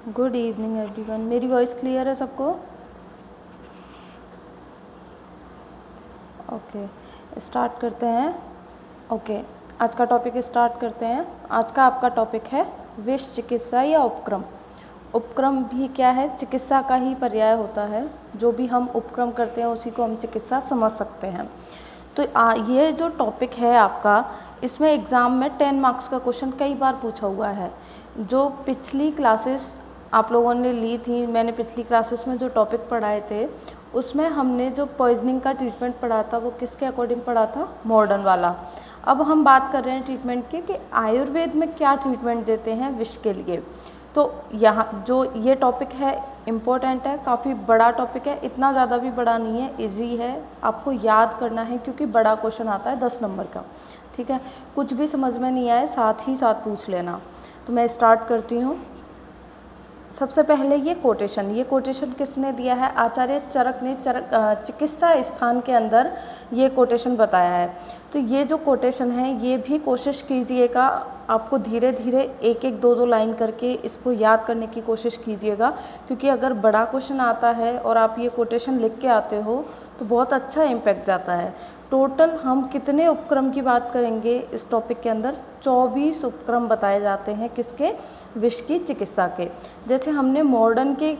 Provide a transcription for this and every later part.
Good evening everyone. मेरी voice clear है सबको? ओके, स्टार्ट करते हैं। ओके, आज का टॉपिक स्टार्ट करते हैं। आज का आपका टॉपिक है विष चिकित्सा या उपक्रम। उपक्रम भी क्या है? चिकित्सा का ही पर्याय होता है। जो भी हम उपक्रम करते हैं उसी को हम चिकित्सा समझ सकते हैं। तो ये जो टॉपिक है आपका, इसमें एग्ज़ाम में 10 मार्क्स का क्वेश्चन कई बार पूछा हुआ है। जो पिछली क्लासेस आप लोगों ने ली थी, मैंने पिछली क्लासेस में जो टॉपिक पढ़ाए थे उसमें हमने जो पॉइजनिंग का ट्रीटमेंट पढ़ा था वो किसके अकॉर्डिंग पढ़ा था? मॉडर्न वाला। अब हम बात कर रहे हैं ट्रीटमेंट की कि आयुर्वेद में क्या ट्रीटमेंट देते हैं विष के लिए। तो यहाँ जो ये टॉपिक है इम्पोर्टेंट है, काफ़ी बड़ा टॉपिक है, इतना ज़्यादा भी बड़ा नहीं है, इजी है, आपको याद करना है क्योंकि बड़ा क्वेश्चन आता है 10 नंबर का। ठीक है, कुछ भी समझ में नहीं आए साथ ही साथ पूछ लेना। तो मैं स्टार्ट करती हूँ। सबसे पहले ये कोटेशन किसने दिया है? आचार्य चरक ने चिकित्सा स्थान के अंदर ये कोटेशन बताया है। तो ये जो कोटेशन है ये भी कोशिश कीजिएगा, आपको धीरे धीरे एक एक दो लाइन करके इसको याद करने की कोशिश कीजिएगा, क्योंकि अगर बड़ा क्वेश्चन आता है और आप ये कोटेशन लिख के आते हो तो बहुत अच्छा इम्पैक्ट जाता है। टोटल हम कितने उपक्रम की बात करेंगे इस टॉपिक के अंदर? 24 उपक्रम बताए जाते हैं किसके? विष की चिकित्सा के। जैसे हमने मॉडर्न के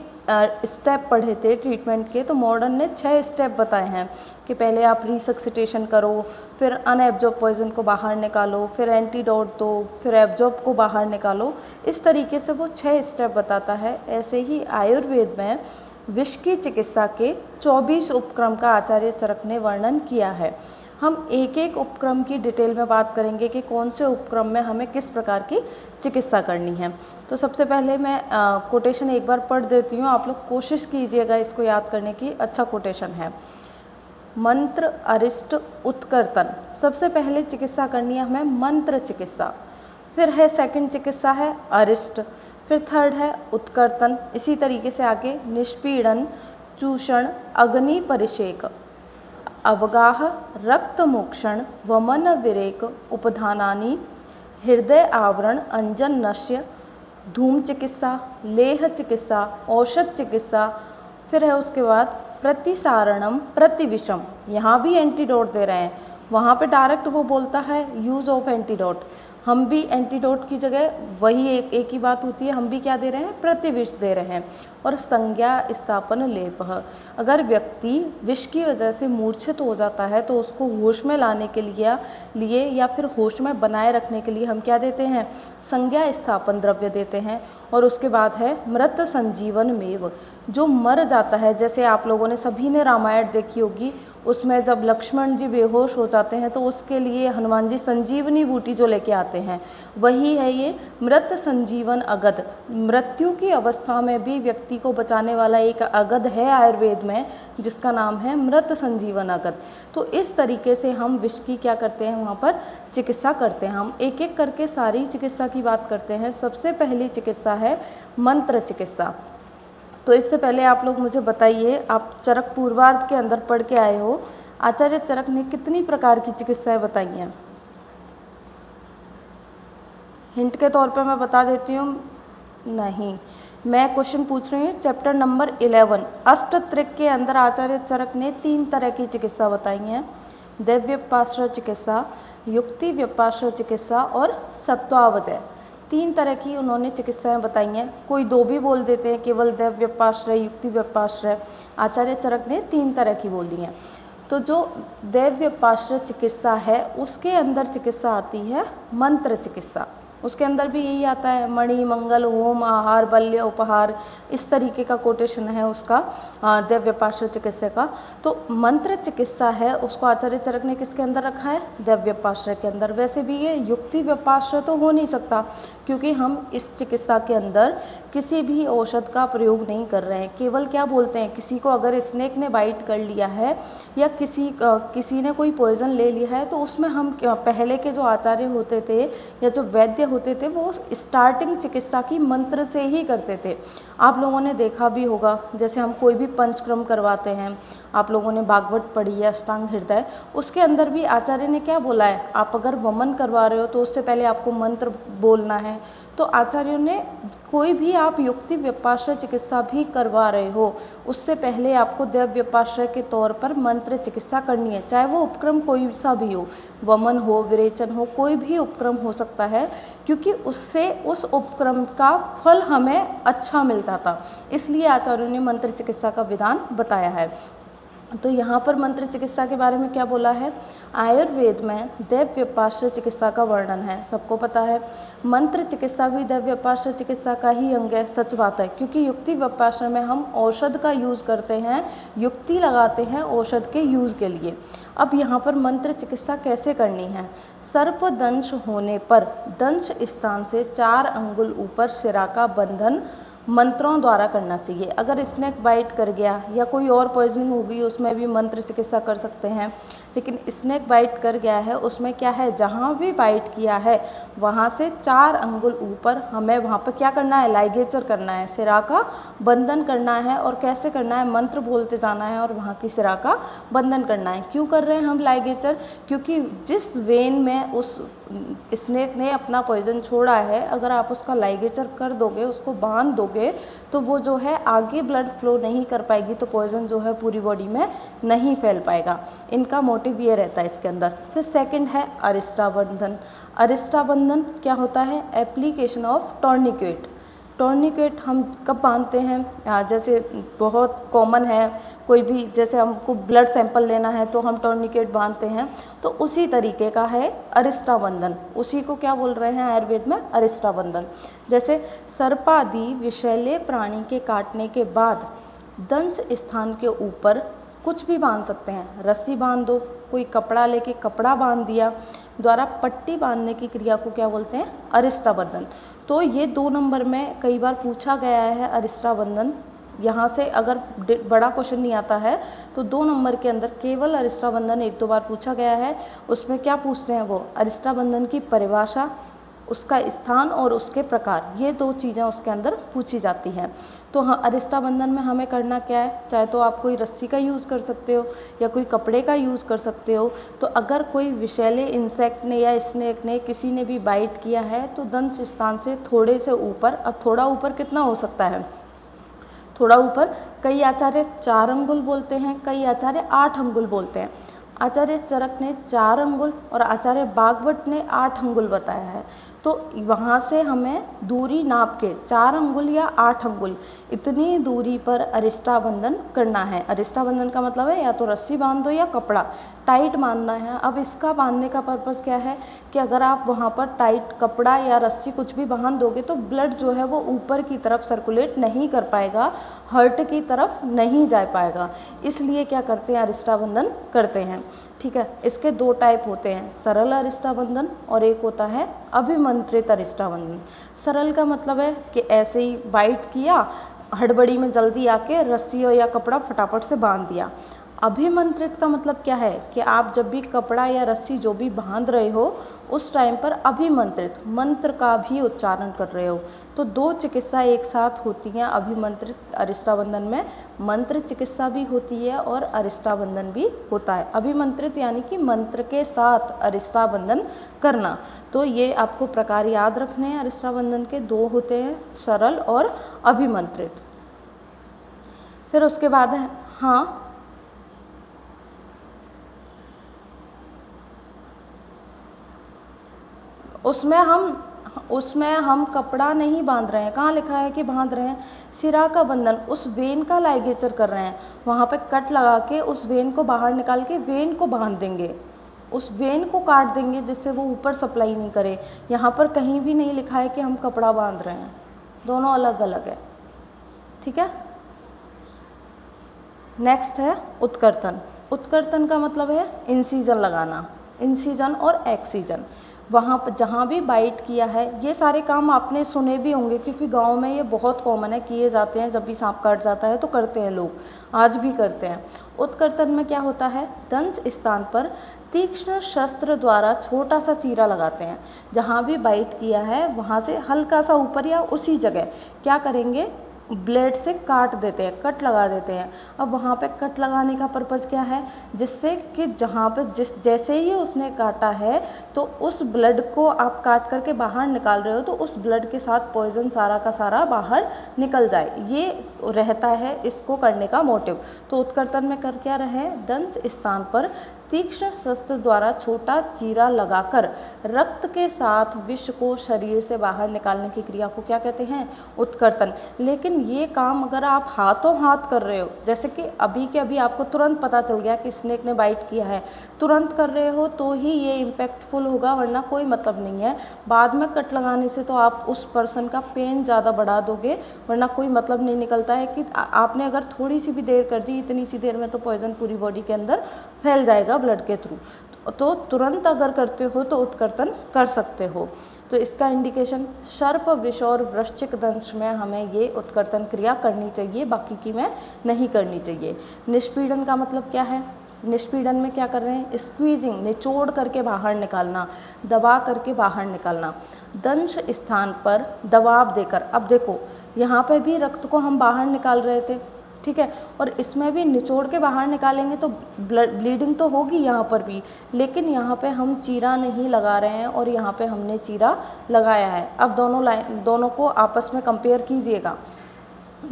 स्टेप पढ़े थे ट्रीटमेंट के, तो मॉडर्न ने 6 स्टेप बताए हैं कि पहले आप रिसक्सिटेशन करो, फिर अनएब्जॉर्ब पॉइजन को बाहर निकालो, फिर एंटीडोट दो, फिर एब्जॉर्ब को बाहर निकालो। इस तरीके से वो 6 स्टेप बताता है। ऐसे ही आयुर्वेद में विष की चिकित्सा के 24 उपक्रम का आचार्य चरक ने वर्णन किया है। हम एक एक उपक्रम की डिटेल में बात करेंगे कि कौन से उपक्रम में हमें किस प्रकार की चिकित्सा करनी है। तो सबसे पहले मैं कोटेशन एक बार पढ़ देती हूँ, आप लोग कोशिश कीजिएगा इसको याद करने की। अच्छा कोटेशन है। मंत्र, अरिष्ट, उत्कर्तन। सबसे पहले चिकित्सा करनी है हमें मंत्र चिकित्सा, फिर है सेकंड चिकित्सा है अरिष्ट, फिर थर्ड है उत्कर्तन, इसी तरीके से आगे निष्पीड़न, चूषण, अग्नि परिषेक, अवगाह, रक्त मोक्षण, वमन विरेक, उपधानानि, हृदय आवरण, अंजन नश्य, धूम चिकित्सा, लेह चिकित्सा, औषध चिकित्सा, फिर है उसके बाद प्रतिसारणम, प्रतिविषम। यहाँ भी एंटीडोट दे रहे हैं, वहाँ पे डायरेक्ट वो बोलता है यूज ऑफ एंटीडोट। हम भी एंटीडोट की जगह वही एक ही बात होती है, हम भी क्या दे रहे हैं? प्रतिविष दे रहे हैं। और संज्ञा स्थापन लेप। अगर व्यक्ति विष की वजह से मूर्छित हो जाता है तो उसको होश में लाने के लिए या फिर होश में बनाए रखने के लिए हम क्या देते हैं? संज्ञा स्थापन द्रव्य देते हैं। और उसके बाद है मृत संजीवन मेव। जो मर जाता है, जैसे आप लोगों ने सभी ने रामायण देखी होगी, उसमें जब लक्ष्मण जी बेहोश हो जाते हैं तो उसके लिए हनुमान जी संजीवनी बूटी जो लेके आते हैं, वही है ये मृत संजीवन अगध। मृत्यु की अवस्था में भी व्यक्ति को बचाने वाला एक अगध है आयुर्वेद में, जिसका नाम है मृत संजीवन अगध। तो इस तरीके से हम विष की क्या करते हैं? वहाँ पर चिकित्सा करते हैं। हम एक एक करके सारी चिकित्सा की बात करते हैं। सबसे पहली चिकित्सा है मंत्र चिकित्सा। तो इससे पहले आप लोग मुझे बताइए, आप चरक पूर्वार्ध के अंदर पढ़ के आए हो, आचार्य चरक ने कितनी प्रकार की चिकित्साएं बताई हैं? हिंट के तौर पे मैं बता देती हूँ, नहीं, मैं क्वेश्चन पूछ रही हूँ चैप्टर नंबर 11 अष्टत्रिक के अंदर आचार्य चरक ने 3 तरह की चिकित्सा बताई हैं। दैव्यपाश्रय चिकित्सा, युक्ति व्यपाश्रय चिकित्सा और सत्वावजय। 3 तरह की उन्होंने चिकित्साएं बताई हैं। कोई 2 भी बोल देते हैं, केवल दैव्यपाश्रय, युक्ति व्यपाश्रय। आचार्य चरक ने 3 तरह की बोल दी हैं। तो जो दैव्यपाश्रय चिकित्सा है उसके अंदर चिकित्सा आती है मंत्र चिकित्सा। उसके अंदर भी यही आता है, मणि, मंगल, होम, आहार, बल्य, उपहार, इस तरीके का कोटेशन है उसका दैव्यपाश्रय चिकित्सा का। तो मंत्र चिकित्सा है उसको आचार्य चरक ने किसके अंदर रखा है? दैव्यपाश्रय के अंदर। वैसे भी ये युक्ति व्यपाश्रय तो हो नहीं सकता, क्योंकि हम इस चिकित्सा के अंदर किसी भी औषध का प्रयोग नहीं कर रहे हैं। केवल क्या बोलते हैं, किसी को अगर स्नेक ने बाइट कर लिया है या किसी ने कोई पॉइजन ले लिया है, तो उसमें हम पहले के जो आचार्य होते थे या जो वैद्य होते थे वो स्टार्टिंग चिकित्सा की मंत्र से ही करते थे। आप लोगों ने देखा भी होगा, जैसे हम कोई भी पंचक्रम करवाते हैं, आप लोगों ने भागवत पढ़ी है, अष्टांग हृदय, उसके अंदर भी आचार्य ने क्या बोला है? आप अगर वमन करवा रहे हो तो उससे पहले आपको मंत्र बोलना है। तो आचार्यों ने कोई भी आप युक्ति व्यपाश्रय चिकित्सा भी करवा रहे हो, उससे पहले आपको दैव व्यपाश्रय के तौर पर मंत्र चिकित्सा करनी है, चाहे वो उपक्रम कोई सा भी हो, वमन हो, विरेचन हो, कोई भी उपक्रम हो सकता है, क्योंकि उससे उस उपक्रम का फल हमें अच्छा मिलता था, इसलिए आचार्यों ने मंत्र चिकित्सा का विधान बताया है। तो यहाँ पर मंत्र चिकित्सा के बारे में क्या बोला है, आयुर्वेद में दैव व्यपाश्रय चिकित्सा का वर्णन है, सबको पता है। मंत्र चिकित्सा भी दैव व्यपाश्रय चिकित्सा का ही अंग है, सच बात है, क्योंकि युक्ति व्यपाश्रय में हम औषध का यूज करते हैं, युक्ति लगाते हैं औषध के यूज के लिए। अब यहाँ पर मंत्र चिकित्सा कैसे करनी है, सर्प दंश होने पर दंश स्थान से 4 अंगुल ऊपर शिरा का बंधन मंत्रों द्वारा करना चाहिए। अगर स्नेक बाइट कर गया या कोई और पॉइजनिंग हो गई, उसमें भी मंत्र चिकित्सा कर सकते हैं, लेकिन स्नेक बाइट कर गया है उसमें क्या है, जहाँ भी बाइट किया है वहाँ से 4 अंगुल ऊपर हमें वहाँ पर क्या करना है, लाइगेचर करना है, सिरा का बंधन करना है। और कैसे करना है, मंत्र बोलते जाना है और वहाँ की सिरा का बंधन करना है। क्यों कर रहे हैं हम लाइगेचर, क्योंकि जिस वेन में उस स्नेक ने अपना पॉइजन छोड़ा है, अगर आप उसका लाइगेचर कर दोगे, उसको बांध दोगे, तो वो जो है आगे ब्लड फ्लो नहीं कर पाएगी, तो पॉइजन जो है पूरी बॉडी में नहीं फैल पाएगा। इनका मोटिव ये रहता है इसके अंदर। फिर सेकंड है अरिष्टा बंधन। अरिष्टा बंधन क्या होता है, एप्लीकेशन ऑफ टॉर्निकेट। टॉर्निकेट हम कब बांधते हैं, जैसे बहुत कॉमन है, कोई भी जैसे हमको ब्लड सैंपल लेना है तो हम टॉर्निकेट बांधते हैं, तो उसी तरीके का है अरिष्टा बंधन, उसी को क्या बोल रहे हैं आयुर्वेद में, अरिष्टा बंधन। जैसे सर्पादि विषैले प्राणी के काटने के बाद दंश स्थान के ऊपर कुछ भी बांध सकते हैं, रस्सी बांध दो, कोई कपड़ा लेके कपड़ा बांध दिया, द्वारा पट्टी बांधने की क्रिया को क्या बोलते हैं, अरिष्टा बंधन। तो ये 2 नंबर में कई बार पूछा गया है अरिष्टा बंधन। यहाँ से अगर बड़ा क्वेश्चन नहीं आता है तो 2 नंबर के अंदर केवल अरिष्टा बंधन 1-2 बार पूछा गया है। उसमें क्या पूछते हैं वो, अरिष्टा बंधन की परिभाषा, उसका स्थान और उसके प्रकार, ये 2 चीज़ें उसके अंदर पूछी जाती हैं। तो हाँ, अरिष्टा बंधन में हमें करना क्या है, चाहे तो आप कोई रस्सी का यूज़ कर सकते हो या कोई कपड़े का यूज़ कर सकते हो। तो अगर कोई विषैले इंसेक्ट ने या स्नेक ने किसी ने भी बाइट किया है तो दंश स्थान से थोड़े से ऊपर, अब थोड़ा ऊपर कितना हो सकता है, थोड़ा ऊपर, कई आचार्य 4 अंगुल बोलते हैं, कई आचार्य 8 अंगुल बोलते हैं। आचार्य चरक ने 4 अंगुल और आचार्य बागवट ने 8 अंगुल बताया है। तो वहाँ से हमें दूरी नाप के 4 अंगुल या 8 अंगुल इतनी दूरी पर अरिष्टा बंधन करना है। अरिष्टा बंधन का मतलब है या तो रस्सी बांध दो या कपड़ा टाइट बांधना है। अब इसका बांधने का पर्पज़ क्या है कि अगर आप वहाँ पर टाइट कपड़ा या रस्सी कुछ भी बांध दोगे तो ब्लड जो है वो ऊपर की तरफ सर्कुलेट नहीं कर पाएगा, हार्ट की तरफ नहीं जा पाएगा, इसलिए क्या करते हैं, अरिष्टा बंधन करते हैं। ठीक है, इसके 2 टाइप होते हैं, सरल अरिष्टा बंधन और एक होता है अभिमंत्रित अरिष्टा बंधन। सरल का मतलब है कि ऐसे ही बाइट किया, हड़बड़ी में जल्दी आके रस्सी या कपड़ा फटाफट से बांध दिया। अभिमंत्रित का मतलब क्या है कि आप जब भी कपड़ा या रस्सी जो भी बांध रहे हो उस टाइम पर अभिमंत्रित मंत्र का भी उच्चारण कर रहे हो। तो 2 चिकित्सा एक साथ होती हैं अभिमंत्रित अरिष्टा बंधन में, मंत्र चिकित्सा भी होती है और अरिष्टा बंधन भी होता है। अभिमंत्रित यानी कि मंत्र के साथ अरिष्टा बंधन करना। तो ये आपको प्रकार याद रखने हैं, अरिष्टा बंधन के 2 होते हैं, सरल और अभिमंत्रित। फिर उसके बाद है हाँ, उसमें हम कपड़ा नहीं बांध रहे हैं, कहाँ लिखा है कि बांध रहे हैं, सिरा का बंधन, उस वेन का लाइगेचर कर रहे हैं, वहाँ पे कट लगा के उस वेन को बाहर निकाल के वेन को बांध देंगे, उस वेन को काट देंगे जिससे वो ऊपर सप्लाई नहीं करे। यहाँ पर कहीं भी नहीं लिखा है कि हम कपड़ा बांध रहे हैं, दोनों अलग अलग है। ठीक है, नेक्स्ट है उत्कर्तन। उत्कर्तन का मतलब है इंसीजन लगाना, इंसीजन और एक्सीजन। वहाँ पर जहाँ भी बाइट किया है, ये सारे काम आपने सुने भी होंगे क्योंकि गांव में ये बहुत कॉमन है, किए जाते हैं, जब भी सांप काट जाता है तो करते हैं लोग, आज भी करते हैं। उत्कर्तन में क्या होता है, दंश स्थान पर तीक्ष्ण शस्त्र द्वारा छोटा सा चीरा लगाते हैं, जहाँ भी बाइट किया है वहाँ से हल्का सा ऊपर या उसी जगह क्या करेंगे, ब्लेड से काट देते हैं, कट लगा देते हैं। अब वहाँ पे कट लगाने का पर्पज़ क्या है, जिससे कि जहाँ पे जैसे ही उसने काटा है तो उस ब्लड को आप काट करके बाहर निकाल रहे हो तो उस ब्लड के साथ पॉइजन सारा का सारा बाहर निकल जाए, ये रहता है इसको करने का मोटिव। तो उत्कर्तन में कर क्या रहे, दंश स्थान पर तीक्ष्ण शस्त्र द्वारा छोटा चीरा लगाकर रक्त के साथ विष को शरीर से बाहर निकालने की क्रिया को क्या कहते हैं, उत्कर्तन। लेकिन ये काम अगर आप हाथों हाथ कर रहे हो, जैसे कि अभी के अभी आपको तुरंत पता चल गया कि स्नेक ने बाइट किया है, तुरंत कर रहे हो तो ही ये इम्पैक्टफुल होगा, वरना कोई मतलब नहीं है। बाद में कट लगाने से तो आप उस पर्सन का पेन ज़्यादा बढ़ा दोगे, वरना कोई मतलब नहीं निकलता है कि आपने अगर थोड़ी सी भी देर कर दी, इतनी सी देर में तो पॉइजन पूरी बॉडी के अंदर फैल जाएगा ब्लड के थ्रू। तो तुरंत अगर करते हो तो उत्कर्तन कर सकते हो। तो इसका इंडिकेशन सर्प, विष और वृश्चिक दंश में हमें ये उत्कर्तन क्रिया करनी चाहिए, बाकी की में नहीं करनी चाहिए। निष्पीड़न का मतलब क्या है, निष्पीड़न में क्या कर रहे हैं, स्क्वीजिंग, निचोड़ करके बाहर निकालना, दबा करके बाहर निकालना। दंश स्थान पर दबाव देकर, अब देखो यहाँ पे भी रक्त को हम बाहर निकाल रहे थे, ठीक है, और इसमें भी निचोड़ के बाहर निकालेंगे तो ब्लीडिंग तो होगी यहाँ पर भी, लेकिन यहाँ पे हम चीरा नहीं लगा रहे हैं और यहाँ पे हमने चीरा लगाया है। अब दोनों को आपस में कंपेयर कीजिएगा।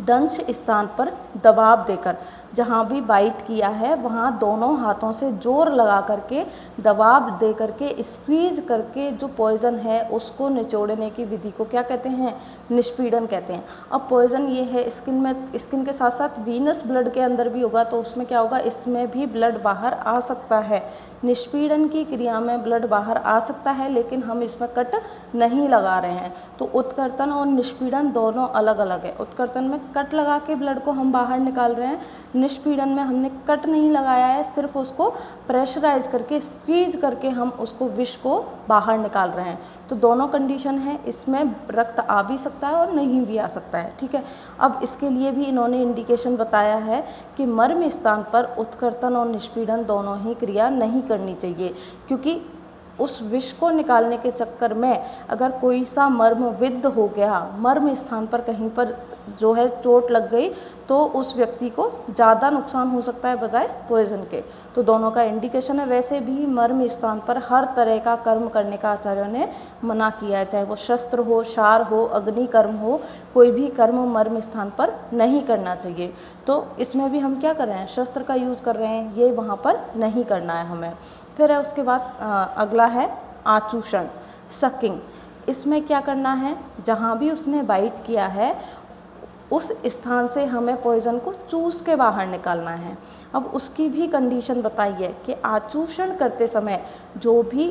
दंश स्थान पर दबाव देकर, जहाँ भी बाइट किया है वहाँ दोनों हाथों से जोर लगा करके दबाव दे करके स्क्वीज करके जो पॉइजन है उसको निचोड़ने की विधि को क्या कहते हैं, निष्पीड़न कहते हैं। अब पॉइजन ये है स्किन में, स्किन के साथ साथ वीनस ब्लड के अंदर भी होगा, तो उसमें क्या होगा, इसमें भी ब्लड बाहर आ सकता है। निष्पीड़न की क्रिया में ब्लड बाहर आ सकता है, लेकिन हम इसमें कट नहीं लगा रहे हैं। तो उत्कर्तन और निष्पीड़न दोनों अलग अलग है। उत्कर्तन में कट लगा के ब्लड को हम बाहर निकाल रहे हैं, निष्पीड़न में हमने कट नहीं लगाया है, सिर्फ उसको प्रेशराइज करके स्क्वीज करके हम उसको विष को बाहर निकाल रहे हैं। तो दोनों कंडीशन है, इसमें रक्त आ भी सकता है और नहीं भी आ सकता है, ठीक है। अब इसके लिए भी इन्होंने इंडिकेशन बताया है कि मर्म स्थान पर उत्कर्तन और निष्पीड़न दोनों ही क्रिया नहीं करनी चाहिए, क्योंकि उस विष को निकालने के चक्कर में अगर कोई सा मर्म विद्ध हो गया, मर्म स्थान पर कहीं पर जो है चोट लग गई, तो उस व्यक्ति को ज़्यादा नुकसान हो सकता है बजाय पॉइजन के। तो दोनों का इंडिकेशन है। वैसे भी मर्म स्थान पर हर तरह का कर्म करने का आचार्यों ने मना किया है, चाहे वो शस्त्र हो, शार हो, अग्नि कर्म हो, कोई भी कर्म मर्म स्थान पर नहीं करना चाहिए। तो इसमें भी हम क्या कर रहे हैं, शस्त्र का यूज़ कर रहे हैं, ये वहाँ पर नहीं करना है हमें। फिर है उसके बाद अगला है आचूषण, सकिंग। इसमें क्या करना है, जहाँ भी उसने बाइट किया है उस स्थान से हमें पॉइजन को चूस के बाहर निकालना है। अब उसकी भी कंडीशन बताई है कि आचूषण करते समय जो भी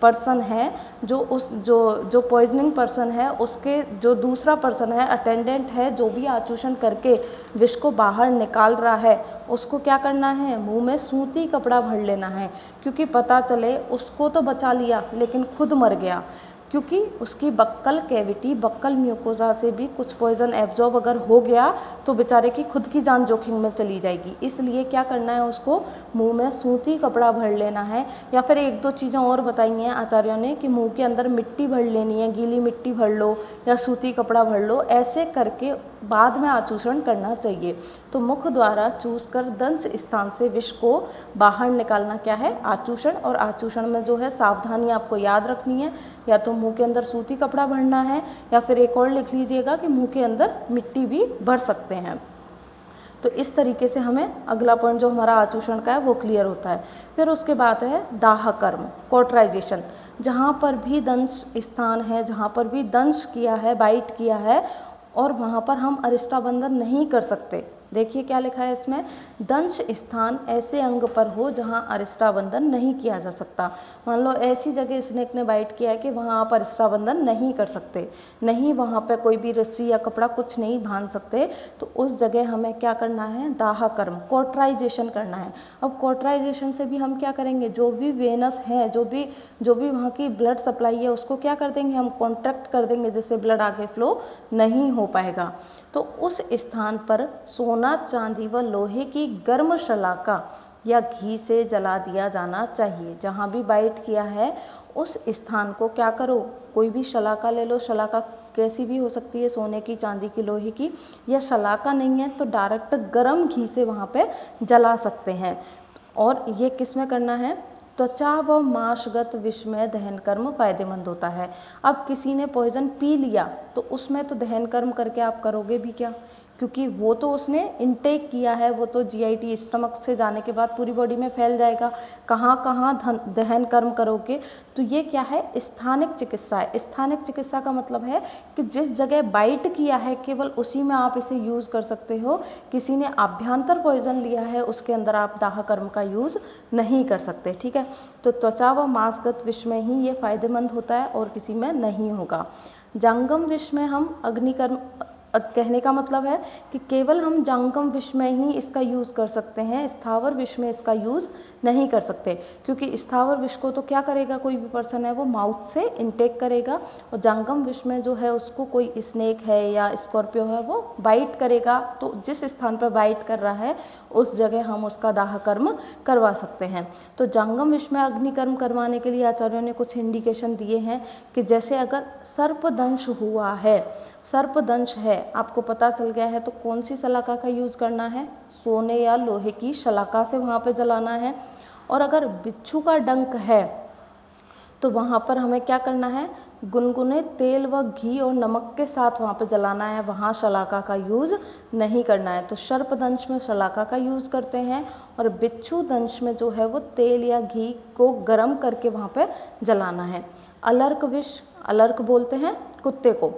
पर्सन है, जो पॉइजनिंग पर्सन है, उसके जो दूसरा पर्सन है, अटेंडेंट है, जो भी आचूषण करके विष को बाहर निकाल रहा है, उसको क्या करना है, मुंह में सूती कपड़ा भर लेना है। क्योंकि पता चले उसको तो बचा लिया लेकिन खुद मर गया, क्योंकि उसकी बक्कल कैविटी, बक्कल म्यूकोजा से भी कुछ पॉइजन एब्जॉर्ब अगर हो गया तो बेचारे की खुद की जान जोखिम में चली जाएगी। इसलिए क्या करना है, उसको मुंह में सूती कपड़ा भर लेना है। या फिर एक दो चीज़ें और बताई हैं आचार्यों ने कि मुंह के अंदर मिट्टी भर लेनी है, गीली मिट्टी भर लो या सूती कपड़ा भर लो, ऐसे करके बाद में आचूषण करना चाहिए। तो मुख द्वारा चूस कर दंश स्थान से विष को बाहर निकालना क्या है, आचूषण। और आचूषण में जो है सावधानी आपको याद रखनी है, या तो मुंह के अंदर सूती कपड़ा भरना है, या फिर एक और लिख लीजिएगा कि मुंह के अंदर मिट्टी भी भर सकते हैं। तो इस तरीके से हमें अगला पॉइंट जो हमारा आचूषण का है वो क्लियर होता है। फिर उसके बाद है दाह कर्म, कॉटराइजेशन। जहाँ पर भी दंश स्थान है, जहाँ पर भी दंश किया है, बाइट किया है, और वहाँ पर हम अरिष्टाबंधन नहीं कर सकते। देखिए क्या लिखा है इसमें, दंश स्थान ऐसे अंग पर हो जहाँ अरिष्टाबंधन नहीं किया जा सकता। मान लो ऐसी जगह स्नेक ने बाइट किया है कि वहाँ आप अरिष्टाबंधन नहीं कर सकते, नहीं वहाँ पे कोई भी रस्सी या कपड़ा कुछ नहीं बांध सकते, तो उस जगह हमें क्या करना है, दाह कर्म, कॉटराइजेशन करना है। अब कॉटराइजेशन से भी हम क्या करेंगे, जो भी वेनस है, जो भी वहाँ की ब्लड सप्लाई है, उसको क्या कर देंगे, हम कॉन्ट्रैक्ट कर देंगे, जिससे ब्लड आगे फ्लो नहीं हो पाएगा। तो उस स्थान पर सोना, चांदी व लोहे की गर्म शलाका या घी से जला दिया जाना चाहिए। जहाँ भी बाइट किया है उस स्थान को क्या करो, कोई भी शलाका ले लो, शलाका कैसी भी हो सकती है, सोने की, चांदी की, लोहे की, या शलाका नहीं है तो डायरेक्ट गर्म घी से वहाँ पे जला सकते हैं। और ये किस में करना है? त्वचा व मांसगत विष में दहन कर्म फायदेमंद होता है। अब किसी ने पॉइजन पी लिया तो उसमें तो दहन कर्म करके आप करोगे भी क्या, क्योंकि वो तो उसने इनटेक किया है, वो तो जीआईटी स्टमक से जाने के बाद पूरी बॉडी में फैल जाएगा। कहाँ कहाँ दहन कर्म करोगे? तो ये क्या है? स्थानिक चिकित्सा है। स्थानिक चिकित्सा का मतलब है कि जिस जगह बाइट किया है केवल उसी में आप इसे यूज कर सकते हो। किसी ने आभ्यंतर पॉइजन लिया है उसके अंदर आप दाह कर्म का यूज नहीं कर सकते। ठीक है, तो त्वचा व मांसगत विष में ही ये फायदेमंद होता है और किसी में नहीं होगा। जांगम विष में हम अग्निकर्म, कहने का मतलब है कि केवल हम जांगम विष में ही इसका यूज कर सकते हैं, स्थावर विष में इसका यूज नहीं कर सकते, क्योंकि स्थावर विष को तो क्या करेगा कोई भी पर्सन है वो माउथ से इनटेक करेगा, और जांगम विष में जो है उसको कोई स्नेक है या स्कॉर्पियो है वो बाइट करेगा। तो जिस स्थान पर बाइट कर रहा है उस जगह हम उसका दाह कर्म करवा सकते हैं। तो जांगम विष में अग्निकर्म करवाने के लिए आचार्यों ने कुछ इंडिकेशन दिए हैं कि जैसे अगर सर्पदंश हुआ है, सर्पदंश है, आपको पता चल गया है, तो कौन सी शलाका का यूज करना है? सोने या लोहे की शलाका से वहां पे जलाना है। और अगर बिच्छू का डंक है तो वहां पर हमें क्या करना है? गुनगुने तेल व घी और नमक के साथ वहां पे जलाना है, वहां शलाका का यूज नहीं करना है। तो सर्पदंश में शलाका का यूज करते हैं और बिच्छू दंश में जो है वो तेल या घी को गर्म करके वहां पे जलाना है। अलर्क विष, अलर्क बोलते हैं कुत्ते को,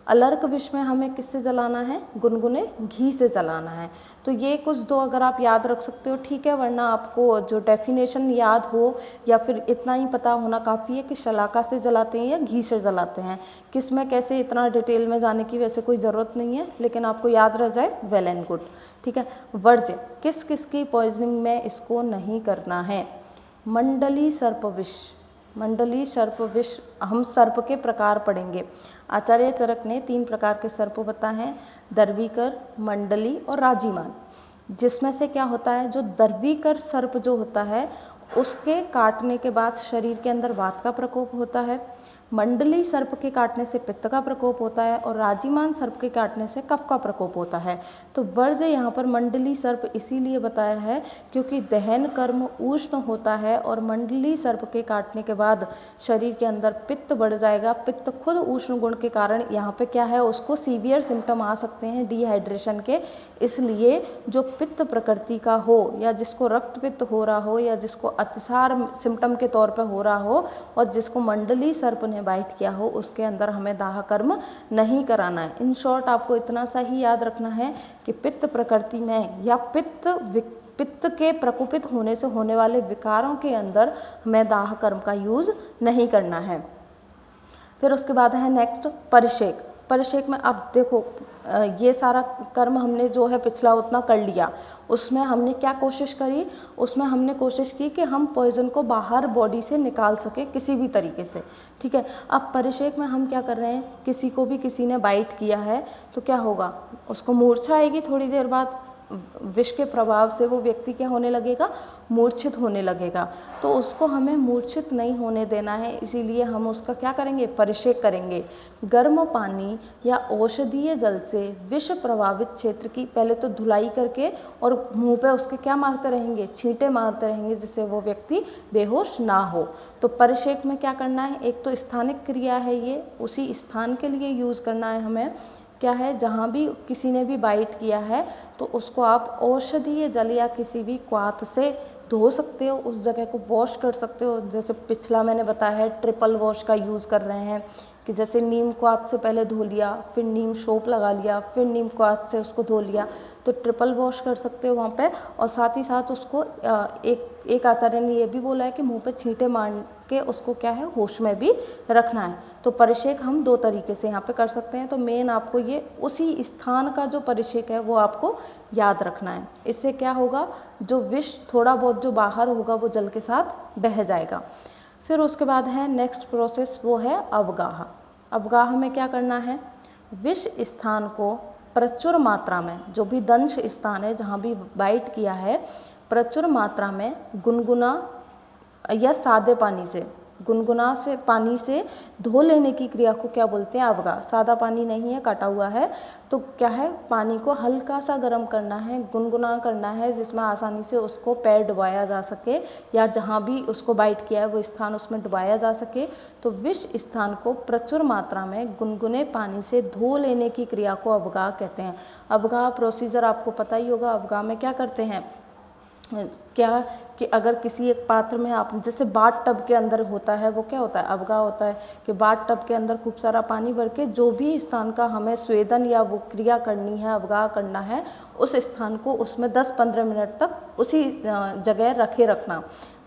अलर्क विष में हमें किससे जलाना है? गुनगुने घी से जलाना है। तो ये कुछ दो अगर आप याद रख सकते हो ठीक है, वरना आपको जो डेफिनेशन याद हो या फिर इतना ही पता होना काफ़ी है कि शलाका से जलाते हैं या घी से जलाते हैं। किस में कैसे इतना डिटेल में जाने की वैसे कोई ज़रूरत नहीं है, लेकिन आपको याद रह जाए वेल एंड गुड। ठीक है, वर्ज्य, किस किस की पॉइजनिंग में इसको नहीं करना है? मंडली सर्प विष, मंडली सर्प विष, हम सर्प के प्रकार पढ़ेंगे। आचार्य चरक ने 3 प्रकार के सर्प बताए हैं, दर्वीकर, मंडली और राजीमान। जिसमें से क्या होता है, जो दर्वीकर सर्प जो होता है उसके काटने के बाद शरीर के अंदर वात का प्रकोप होता है, मंडली सर्प के काटने से पित्त का प्रकोप होता है और राजीमान सर्प के काटने से कफ का प्रकोप होता है। तो वर्ज्य यहाँ पर मंडली सर्प इसीलिए बताया है क्योंकि दहन कर्म उष्ण होता है और मंडली सर्प के काटने के बाद शरीर के अंदर पित्त बढ़ जाएगा। पित्त खुद उष्ण गुण के कारण यहाँ पे क्या है, उसको सीवियर सिम्टम आ सकते हैं डिहाइड्रेशन के। इसलिए जो पित्त प्रकृति का हो या जिसको रक्त पित्त हो रहा हो या जिसको अतिसार सिम्टम के तौर पर हो रहा हो और जिसको मंडली सर्प ने बाइट किया हो उसके अंदर हमें दाह कर्म नहीं कराना है। इन शॉर्ट आपको इतना सा ही याद रखना है कि पित्त प्रकृति में या पित्त के प्रकोपित होने से होने वाले विकारों के अंदर हमें दाह कर्म का यूज नहीं करना है। फिर उसके बाद है नेक्स्ट परिषेक। परिषेक में अब देखो ये सारा कर्म हमने जो है पिछला उतना कर लिया, उसमें हमने क्या कोशिश करी, उसमें हमने कोशिश की कि हम पॉइजन को बाहर बॉडी से निकाल सके किसी भी तरीके से। ठीक है, अब परिषेक में हम क्या कर रहे हैं, किसी को भी किसी ने बाइट किया है तो क्या होगा, उसको मूर्छा आएगी थोड़ी देर बाद, विष के प्रभाव से वो व्यक्ति क्या होने लगेगा, मूर्छित होने लगेगा। तो उसको हमें मूर्छित नहीं होने देना है, इसीलिए हम उसका क्या करेंगे, परिषेक करेंगे। गर्म पानी या औषधीय जल से विष प्रभावित क्षेत्र की पहले तो धुलाई करके और मुंह पे उसके क्या मारते रहेंगे, छींटे मारते रहेंगे, जिससे वो व्यक्ति बेहोश ना हो। तो परिषेक में क्या करना है, एक तो स्थानिक क्रिया है, ये उसी स्थान के लिए यूज करना है हमें। क्या है, जहाँ भी किसी ने भी बाइट किया है तो उसको आप औषधीय जल या किसी भी क्वाथ से धो सकते हो, उस जगह को वॉश कर सकते हो। जैसे पिछला मैंने बताया है ट्रिपल वॉश का यूज़ कर रहे हैं कि जैसे नीम क्वाथ से पहले धो लिया, फिर नीम सोप लगा लिया, फिर नीम क्वाथ से उसको धो लिया, तो ट्रिपल वॉश कर सकते हो वहाँ पे। और साथ ही साथ उसको एक आचार्य ने ये भी बोला है कि मुंह पे छींटे मार के उसको क्या है, होश में भी रखना है। तो परिषेक हम 2 तरीके से यहाँ पे कर सकते हैं। तो मेन आपको ये उसी स्थान का जो परिषेक है वो आपको याद रखना है। इससे क्या होगा, जो विष थोड़ा बहुत जो बाहर होगा वो जल के साथ बह जाएगा। फिर उसके बाद है नेक्स्ट प्रोसेस, वो है अवगाह। अवगाह में क्या करना है, विष स्थान को प्रचुर मात्रा में, जो भी दंश स्थान है जहाँ भी बाइट किया है, प्रचुर मात्रा में गुनगुना या सादे पानी से, गुनगुना से पानी से धो लेने की क्रिया को क्या बोलते हैं? अवगाह। सादा पानी नहीं है, काटा हुआ है, तो क्या है, पानी को हल्का सा गर्म करना है, गुनगुना करना है, जिसमें आसानी से उसको पैर डुबाया जा सके या जहाँ भी उसको बाइट किया है वो स्थान उसमें डुबाया जा सके। तो विष स्थान को प्रचुर मात्रा में गुनगुने पानी से धो लेने की क्रिया को अवगाह कहते हैं। अवगाह प्रोसीजर आपको पता ही होगा। अवगाह में क्या करते हैं, क्या कि अगर किसी एक पात्र में आप, जैसे बाथ टब के अंदर होता है, वो क्या होता है? अवगाह होता है कि बाथ टब के अंदर खूब सारा पानी भर के जो भी स्थान का हमें स्वेदन या वो क्रिया करनी है, अवगाह करना है, उस स्थान को उसमें 10-15 मिनट तक उसी जगह रखे रखना,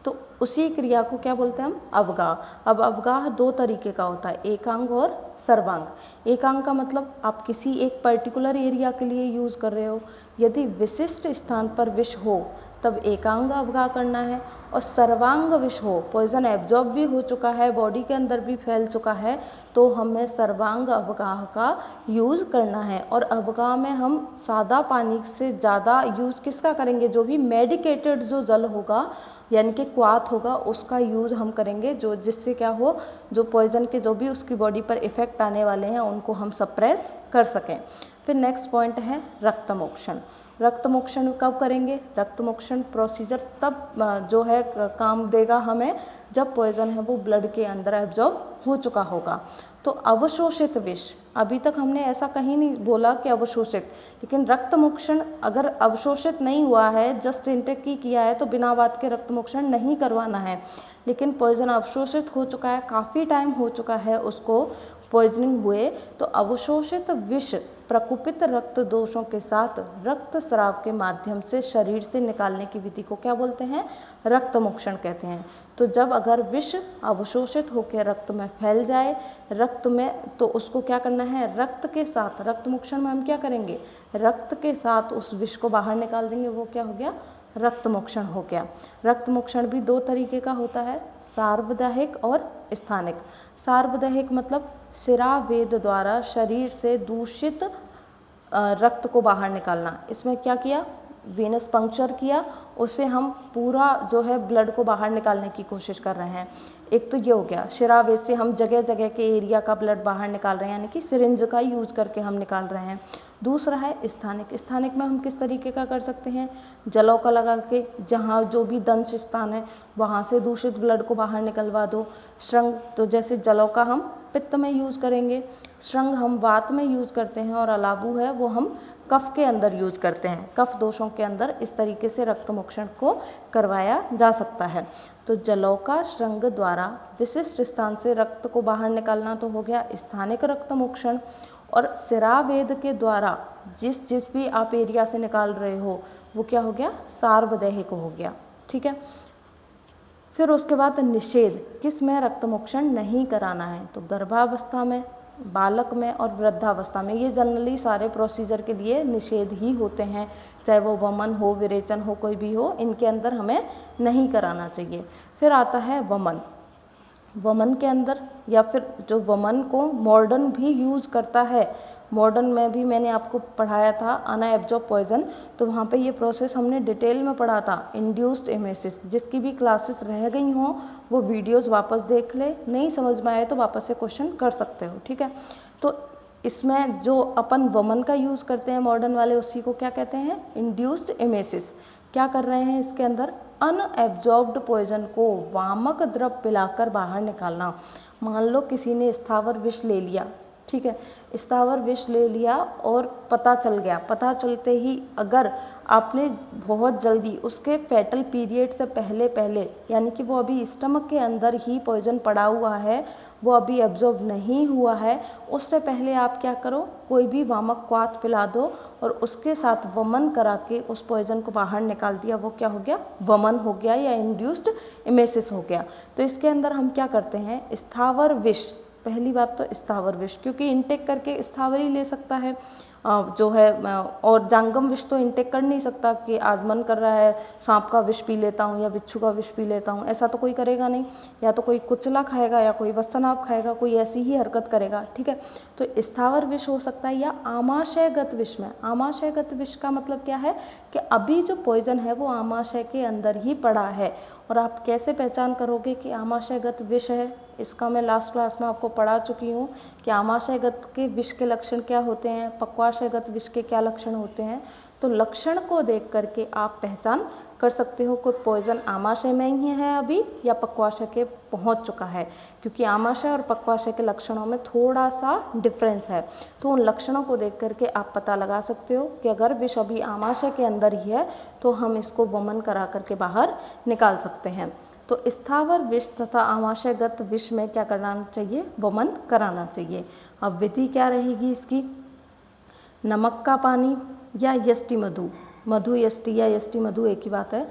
तो उसी क्रिया को क्या बोलते हैं हम? अवगाह। अब अवगाह दो तरीके का होता है, एकांग और सर्वांग। एकांग का मतलब आप किसी एक पर्टिकुलर एरिया के लिए यूज कर रहे हो, यदि विशिष्ट स्थान पर विष हो तब एकांग अवगाह करना है, और सर्वांग विष हो, पॉइजन एब्जॉर्ब भी हो चुका है, बॉडी के अंदर भी फैल चुका है, तो हमें सर्वांग अवगाह का यूज़ करना है। और अवगाह में हम सादा पानी से ज़्यादा यूज़ किसका करेंगे? जो भी मेडिकेटेड जो जल होगा यानी कि क्वाथ होगा, उसका यूज़ हम करेंगे, जो जिससे क्या हो, जो पॉइजन के जो भी उसकी बॉडी पर इफेक्ट आने वाले हैं उनको हम सप्रेस कर सकें। फिर नेक्स्ट पॉइंट है रक्तमोक्षण। रक्तमोक्षण कब करेंगे? रक्तमोक्षण प्रोसीजर तब जो है काम देगा हमें जब पॉइजन है वो ब्लड के अंदर एब्जॉर्ब हो चुका होगा। तो अवशोषित विष, अभी तक हमने ऐसा कहीं नहीं बोला कि अवशोषित, लेकिन रक्तमोक्षण अगर अवशोषित नहीं हुआ है, जस्ट इंटेक ही किया है, तो बिना बात के रक्तमोक्षण नहीं करवाना है। लेकिन पॉइजन अवशोषित हो चुका है, काफ़ी टाइम हो चुका है उसको पॉइजनिंग हुए, तो अवशोषित विष प्रकुपित रक्त दोषों के साथ रक्त स्राव के माध्यम से शरीर से निकालने की विधि को क्या बोलते हैं? रक्तमोक्षण कहते हैं। तो जब अगर विष अवशोषित होकर रक्त में फैल जाए, रक्त में, तो उसको क्या करना है? रक्त के साथ, रक्तमोक्षण में हम क्या करेंगे? रक्त के साथ उस विष को बाहर निकाल देंगे, वो क्या हो गया? रक्तमोक्षण हो गया। रक्तमोक्षण भी दो तरीके का होता है, सार्वदाहिक और स्थानिक। सार्वदाहिक मतलब सिरा वेद द्वारा शरीर से दूषित रक्त को बाहर निकालना। इसमें क्या किया? वेनस पंक्चर किया, उससे हम पूरा जो है ब्लड को बाहर निकालने की कोशिश कर रहे हैं। एक तो ये हो गया, शिरावेद से हम जगह जगह के एरिया का ब्लड बाहर निकाल रहे हैं, यानी कि सिरिंज का यूज करके हम निकाल रहे हैं। दूसरा है स्थानिक। स्थानिक में हम किस तरीके का कर सकते हैं? जलों का लगा के जहाँ जो भी दंश स्थान है वहाँ से दूषित ब्लड को बाहर निकलवा दो। श्रृंग, तो जैसे जलों का हम पित्त में यूज करेंगे, श्रृंग हम वात में यूज करते हैं, और अलाबू है वो हम कफ के अंदर यूज करते हैं। कफ दोषों के अंदर इस तरीके से रक्तमोक्षण को करवाया जा सकता है। तो जलौका श्रृंग द्वारा विशिष्ट स्थान से रक्त को बाहर निकालना तो हो गया स्थानिक रक्तमोक्षण, और सिरावेद के द्वारा जिस भी आप एरिया से निकाल रहे हो वो क्या हो गया? सार्वदेहिक हो गया। ठीक है। फिर उसके बाद निषेध, किस में रक्तमोक्षण नहीं कराना है? तो गर्भावस्था में, बालक में और वृद्धावस्था में। ये जनरली सारे प्रोसीजर के लिए निषेध ही होते हैं, चाहे वो वमन हो, विरेचन हो, कोई भी हो, इनके अंदर हमें नहीं कराना चाहिए। फिर आता है वमन। वमन के अंदर, या फिर जो वमन को मॉडर्न भी यूज करता है, मॉडर्न में भी मैंने आपको पढ़ाया था अनएब्जॉर्ब पॉइजन, तो वहाँ पे ये प्रोसेस हमने डिटेल में पढ़ा था। इंड्यूस्ड एमेसिस, जिसकी भी क्लासेस रह गई हों वो वीडियोस वापस देख ले, नहीं समझ में आए तो वापस से क्वेश्चन कर सकते हो। ठीक है। तो इसमें जो अपन वमन का यूज़ करते हैं मॉडर्न वाले, उसी को क्या कहते हैं? Induced emesis. क्या कर रहे हैं इसके अंदर? अनएब्जॉर्ब्ड पॉइजन को वामक द्रव पिलाकर बाहर निकालना। मान लो किसी ने स्थावर विष ले लिया, ठीक है, स्थावर विष ले लिया और पता चल गया, पता चलते ही अगर आपने बहुत जल्दी उसके फेटल पीरियड से पहले यानी कि वो अभी स्टमक के अंदर ही पॉइजन पड़ा हुआ है, वो अभी एब्जॉर्ब नहीं हुआ है, उससे पहले आप क्या करो? कोई भी वामक क्वाथ पिला दो और उसके साथ वमन करा के उस पॉइजन को बाहर निकाल दिया, वो क्या हो गया? वमन हो गया या इंड्यूस्ड एमेसिस हो गया। तो इसके अंदर हम क्या करते हैं? स्थावर विष, पहली बात तो स्थावर विष, क्योंकि इनटेक करके स्थावर ही ले सकता है जो है, और जांगम विष तो इनटेक कर नहीं सकता कि आज मन कर रहा है सांप का विष पी लेता हूँ या बिच्छू का विष पी लेता हूँ, ऐसा तो कोई करेगा नहीं। या तो कोई कुचला खाएगा या कोई वसनाप खाएगा, कोई ऐसी ही हरकत करेगा। ठीक है। तो स्थावर विष हो सकता है, या आमाशयगत विष में। आमाशयगत विष का मतलब क्या है कि अभी जो पॉइजन है वो आमाशय के अंदर ही पड़ा है और आप कैसे पहचान करोगे कि आमाशयगत विष है, इसका मैं लास्ट क्लास में आपको पढ़ा चुकी हूँ कि आमाशयगत के विष के लक्षण क्या होते हैं, पक्वाशयगत विष के क्या लक्षण होते हैं। तो लक्षण को देख करके आप पहचान कर सकते हो कोई पॉइजन आमाशय में ही है अभी या पक्वाशय के पहुंच चुका है, क्योंकि आमाशय और पक्वाशय के लक्षणों में थोड़ा सा डिफरेंस है। तो उन लक्षणों को देख करके आप पता लगा सकते हो कि अगर विष अभी आमाशय के अंदर ही है तो हम इसको वमन करा करके बाहर निकाल सकते हैं। तो स्थावर विष तथा आमाशयगत विष में क्या कराना चाहिए, वमन कराना चाहिए। अब विधि क्या रहेगी इसकी, नमक का पानी या यष्टि मधु, मधु यष्टि या यष्टि मधु एक ही बात है।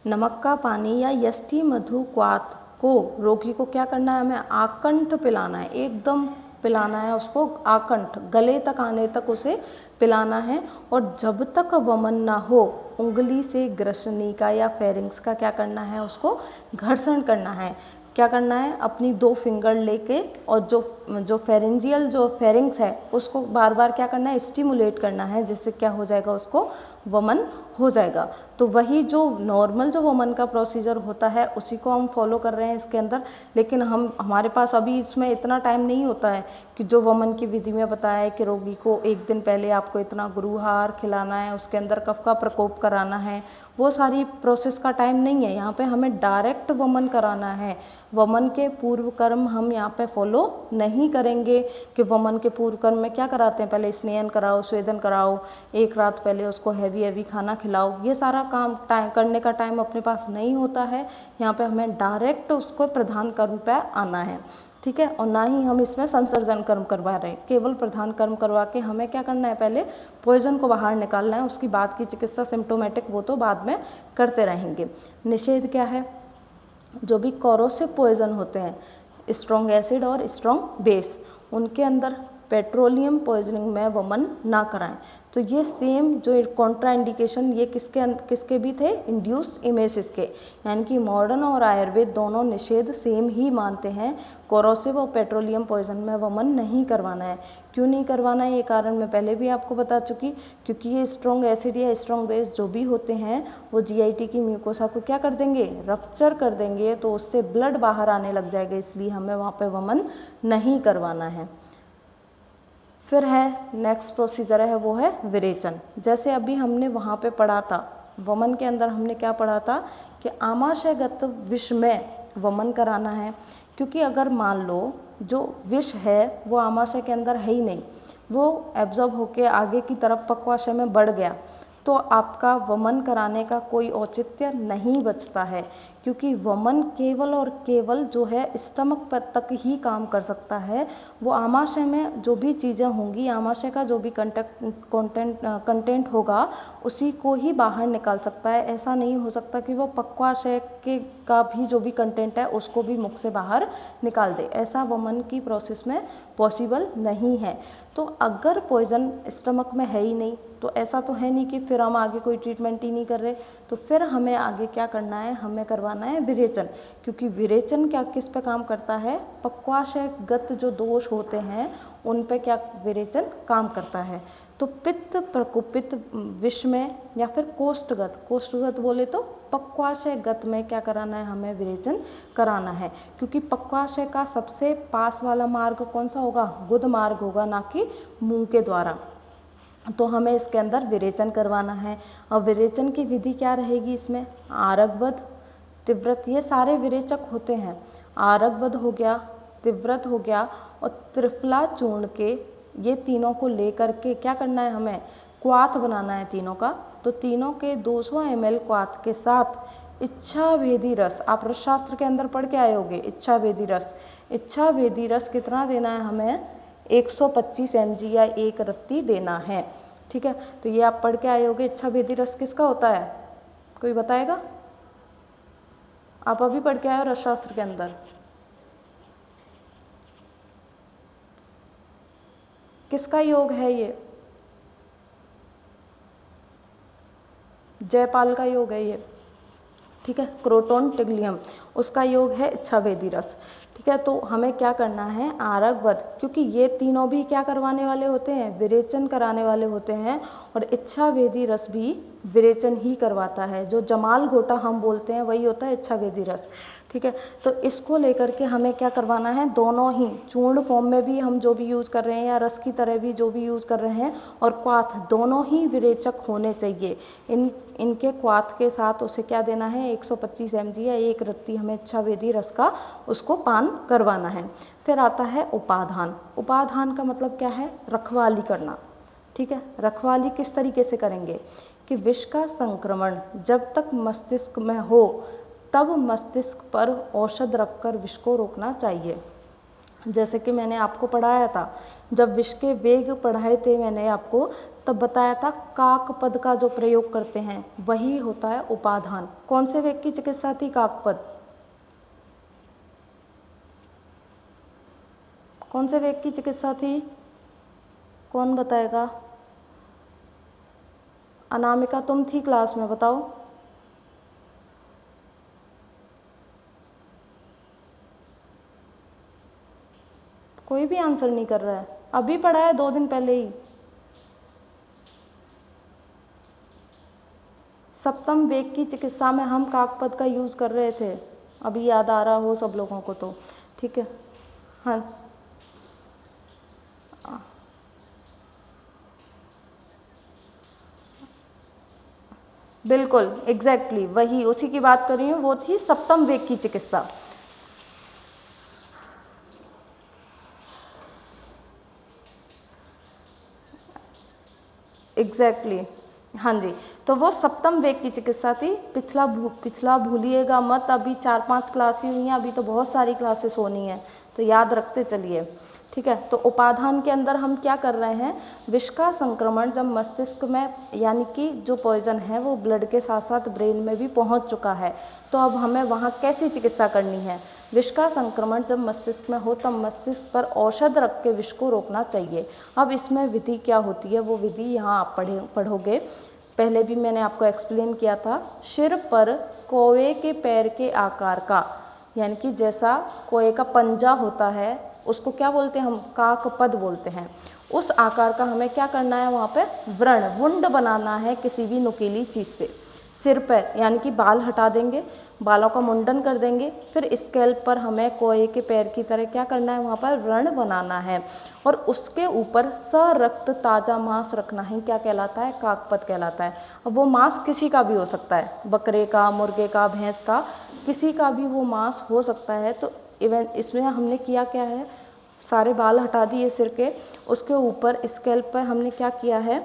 नमक का पानी या यष्टि मधु क्वाथ को रोगी को क्या करना है, हमें आकंठ पिलाना है, एकदम पिलाना है उसको, आकंठ गले तक आने तक उसे पिलाना है। और जब तक वमन ना हो उंगली से ग्रसनिका या फेरिंग्स का क्या करना है, उसको घर्षण करना है। क्या करना है, अपनी 2 फिंगर लेके और जो फेरेंजियल जो फेरिंग्स है उसको बार बार क्या करना है, स्टिमुलेट करना है, जिससे क्या हो जाएगा, उसको वमन हो जाएगा। तो वही जो नॉर्मल जो वमन का प्रोसीजर होता है उसी को हम फॉलो कर रहे हैं इसके अंदर। लेकिन हमारे पास अभी इसमें इतना टाइम नहीं होता है कि जो वमन की विधि में बताया है कि रोगी को 1 दिन पहले आपको इतना गुरुहार खिलाना है, उसके अंदर कफ का प्रकोप कराना है, वो सारी प्रोसेस का टाइम नहीं है। यहाँ पे हमें डायरेक्ट वमन कराना है। वमन के पूर्व कर्म हम यहाँ पे फॉलो नहीं करेंगे कि वमन के पूर्व कर्म में क्या कराते हैं, पहले स्नेहन कराओ, स्वेदन कराओ, 1 रात पहले उसको हैवी खाना खिलाओ, ये सारा काम करने का टाइम अपने पास नहीं होता है। यहाँ पे हमें डायरेक्ट उसको प्रधान कर्म पे आना है, ठीक है। और ना ही हम इसमें संसर्जन कर्म करवा रहे हैं, केवल प्रधान कर्म करवा के हमें क्या करना है, पहले पॉइजन को बाहर निकालना है, उसकी बाद की चिकित्सा सिम्टोमेटिक वो तो बाद में करते रहेंगे। निषेध क्या है, जो भी कोरोसिव पॉइजन होते हैं, स्ट्रॉन्ग एसिड और स्ट्रॉन्ग बेस, उनके अंदर पेट्रोलियम पॉइजनिंग में वमन ना कराएं। तो ये सेम जो कॉन्ट्रा इंडिकेशन ये किसके भी थे, इंड्यूस्ड इमेसिस के, यानी कि मॉडर्न और आयुर्वेद दोनों निषेध सेम ही मानते हैं। कोरोसिव और पेट्रोलियम पॉइजन में वमन नहीं करवाना है। क्यों नहीं करवाना है, ये कारण मैं पहले भी आपको बता चुकी, क्योंकि ये स्ट्रॉन्ग एसिड या स्ट्रॉन्ग बेस जो भी होते हैं वो जीआईटी की म्यूकोसा को क्या कर देंगे, रप्चर कर देंगे, तो उससे ब्लड बाहर आने लग जाएगा, इसलिए हमें वहाँ पे वमन नहीं करवाना है। फिर है नेक्स्ट प्रोसीजर है वो है विरेचन। जैसे अभी हमने वहाँ पे पढ़ा था, वमन के अंदर हमने क्या पढ़ा था कि आमाशयगत विष में वमन कराना है, क्योंकि अगर मान लो जो विष है वो आमाशय के अंदर है ही नहीं, वो एब्जॉर्ब होके आगे की तरफ पक्वाशय में बढ़ गया, तो आपका वमन कराने का कोई औचित्य नहीं बचता है, क्योंकि वमन केवल और केवल जो है स्टमक तक ही काम कर सकता है। वो आमाशय में जो भी चीज़ें होंगी, आमाशय का जो भी कंटेंट होगा उसी को ही बाहर निकाल सकता है। ऐसा नहीं हो सकता कि वो पक्वाशय के का भी जो भी कंटेंट है उसको भी मुख से बाहर निकाल दे, ऐसा वमन की प्रोसेस में पॉसिबल नहीं है। तो अगर पॉइजन स्टमक में है ही नहीं, तो ऐसा तो है नहीं कि फिर हम आगे कोई ट्रीटमेंट ही नहीं कर रहे, तो फिर हमें आगे क्या करना है, हमें करवाना है विरेचन। क्योंकि विरेचन क्या किस पे काम करता है, पक्वाशयगत जो दोष होते हैं उन पे क्या विरेचन काम करता है। तो पित्त प्रकोपित विष में या फिर कोष्ठगत बोले तो पक्वाशयगत में क्या कराना है, हमें विरेचन कराना है। क्योंकि पक्वाशय का सबसे पास वाला मार्ग कौन सा होगा, गुद मार्ग होगा, ना कि मुंह के द्वारा। तो हमें इसके अंदर विरेचन करवाना है। और विरेचन की विधि क्या रहेगी, इसमें आरगवध, तीव्रत, ये सारे विरेचक होते हैं। आरगवध हो गया, तीव्रत हो गया और त्रिफला चूर्ण के, ये तीनों को लेकर के क्या करना है, हमें क्वाथ बनाना है तीनों का। तो तीनों के 200 ml क्वाथ के साथ इच्छाभेदी रस, आप रसशास्त्र के अंदर पढ़ के आए होगे, इच्छाभेदी रस। इच्छाभेदी रस कितना देना है हमें, 125 mg या 1 रत्ती देना है, ठीक है। तो ये आप पढ़ के आए होगे। इच्छाभेदी रस किसका होता है, कोई बताएगा? आप अभी पढ़ के आए हो रसशास्त्र के अंदर, किसका योग है ये, जयपाल का योग है ये, ठीक है, क्रोटोन टिग्लियम, उसका योग है इच्छाभेदी रस, ठीक है। तो हमें क्या करना है, आरक वध, क्योंकि ये तीनों भी क्या करवाने वाले होते हैं, विरेचन कराने वाले होते हैं, और इच्छावेदी रस भी विरेचन ही करवाता है। जो जमाल घोटा हम बोलते हैं वही होता है इच्छावेदी रस। ठीक है। तो इसको लेकर के हमें क्या करवाना है, दोनों ही चूर्ण फॉर्म में भी हम जो भी यूज़ कर रहे हैं या रस की तरह भी जो भी यूज़ कर रहे हैं, और क्वाथ दोनों ही विरेचक होने चाहिए। इनके क्वाथ के साथ उसे क्या देना है, 125 mg या 1 रत्ती हमें इच्छावेदी रस का उसको पान करवाना है। फिर आता है उपाधान। उपाधान का मतलब क्या है, रखवाली करना। ठीक है। रखवाली किस तरीके से करेंगे कि विष का संक्रमण जब तक मस्तिष्क में हो तब मस्तिष्क पर औषध रखकर विष को रोकना चाहिए। जैसे कि मैंने आपको पढ़ाया था, जब विष के वेग पढ़ाए थे मैंने आपको, तब बताया था काकपद का जो प्रयोग करते हैं वही होता है उपाधान। कौन से वेग की चिकित्सा थी, काकपद? कौन से वेग की चिकित्सा थी, कौन बताएगा? अनामिका तुम थी क्लास में, बताओ। कोई भी आंसर नहीं कर रहा है, अभी पढ़ा है 2 दिन पहले ही। सप्तम वेग की चिकित्सा में हम काकपद का यूज कर रहे थे, अभी याद आ रहा हो सब लोगों को तो। ठीक है। हाँ बिल्कुल, एग्जैक्टली वही, उसी की बात कर रही हूँ, वो थी सप्तम वेग की चिकित्सा। एग्जैक्टली हाँ जी। तो वो सप्तम वेग की चिकित्सा थी। पिछला भूलिएगा मत, अभी 4-5 क्लास ही हुई हैं, अभी तो बहुत सारी क्लासेस होनी है, तो याद रखते चलिए। ठीक है। तो उपाधान के अंदर हम क्या कर रहे हैं, विष का संक्रमण जब मस्तिष्क में, यानी कि जो पॉइजन है वो ब्लड के साथ साथ ब्रेन में भी पहुंच चुका है, तो अब हमें वहाँ कैसी चिकित्सा करनी है, विष का संक्रमण जब मस्तिष्क में हो तब मस्तिष्क पर औषध रख के विष को रोकना चाहिए। अब इसमें विधि क्या होती है, वो विधि यहाँ आप पढ़ोगे। पहले भी मैंने आपको एक्सप्लेन किया था। सिर पर कौवे के पैर के आकार का, यानी कि जैसा कौवे का पंजा होता है उसको क्या बोलते हैं हम, काकपद बोलते हैं। उस आकार का हमें क्या करना है, वहाँ पे व्रण वुंड बनाना है किसी भी नुकीली चीज़ से। सिर पर यानी कि बाल हटा देंगे, बालों का मुंडन कर देंगे, फिर स्कैल्प पर हमें कौवे के पैर की तरह क्या करना है, वहाँ पर व्रण बनाना है, और उसके ऊपर सरक्त ताज़ा मांस रखना है। क्या कहलाता है, काकपद कहलाता है। अब वो मांस किसी का भी हो सकता है, बकरे का, मुर्गे का, भैंस का, किसी का भी वो मांस हो सकता है। तो इवन इसमें हमने किया क्या है, सारे बाल हटा दिए सिर के, उसके ऊपर स्कैल्प पर हमने क्या किया है,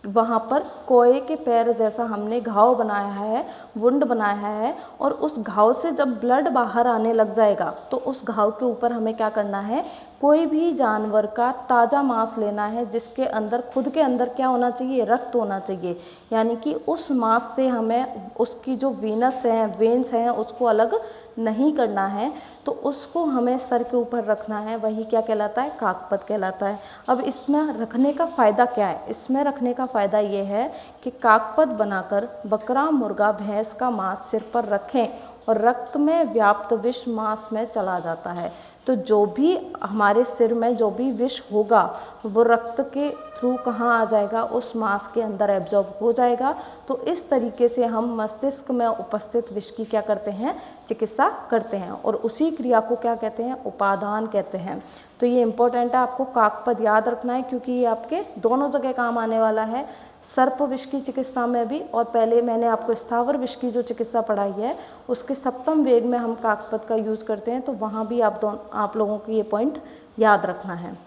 वहाँ पर कौवे के पैर जैसा हमने घाव बनाया है, वुंड बनाया है, और उस घाव से जब ब्लड बाहर आने लग जाएगा तो उस घाव के ऊपर हमें क्या करना है, कोई भी जानवर का ताज़ा मांस लेना है जिसके अंदर, खुद के अंदर क्या होना चाहिए, रक्त होना चाहिए। यानी कि उस मांस से हमें उसकी जो वीनस है, वेन्स हैं, उसको अलग नहीं करना है, तो उसको हमें सर के ऊपर रखना है। वही क्या कहलाता है, काकपद कहलाता है। अब इसमें रखने का फ़ायदा क्या है, इसमें रखने का फ़ायदा ये है कि काकपद बनाकर बकरा, मुर्गा, भैंस का मांस सिर पर रखें और रक्त में व्याप्त विष मांस में चला जाता है। तो जो भी हमारे सिर में जो भी विष होगा वो रक्त के थ्रू कहाँ आ जाएगा, उस मांस के अंदर एब्जॉर्ब हो जाएगा। तो इस तरीके से हम मस्तिष्क में उपस्थित विष की क्या करते हैं, चिकित्सा करते हैं, और उसी क्रिया को क्या कहते हैं, उपादान कहते हैं। तो ये इंपॉर्टेंट है, आपको काकपद याद रखना है, क्योंकि ये आपके दोनों जगह काम आने वाला है, सर्प विष की चिकित्सा में भी, और पहले मैंने आपको स्थावर विष की जो चिकित्सा पढ़ाई है उसके सप्तम वेग में हम काकपद का यूज करते हैं, तो वहाँ भी आप लोगों को ये पॉइंट याद रखना है।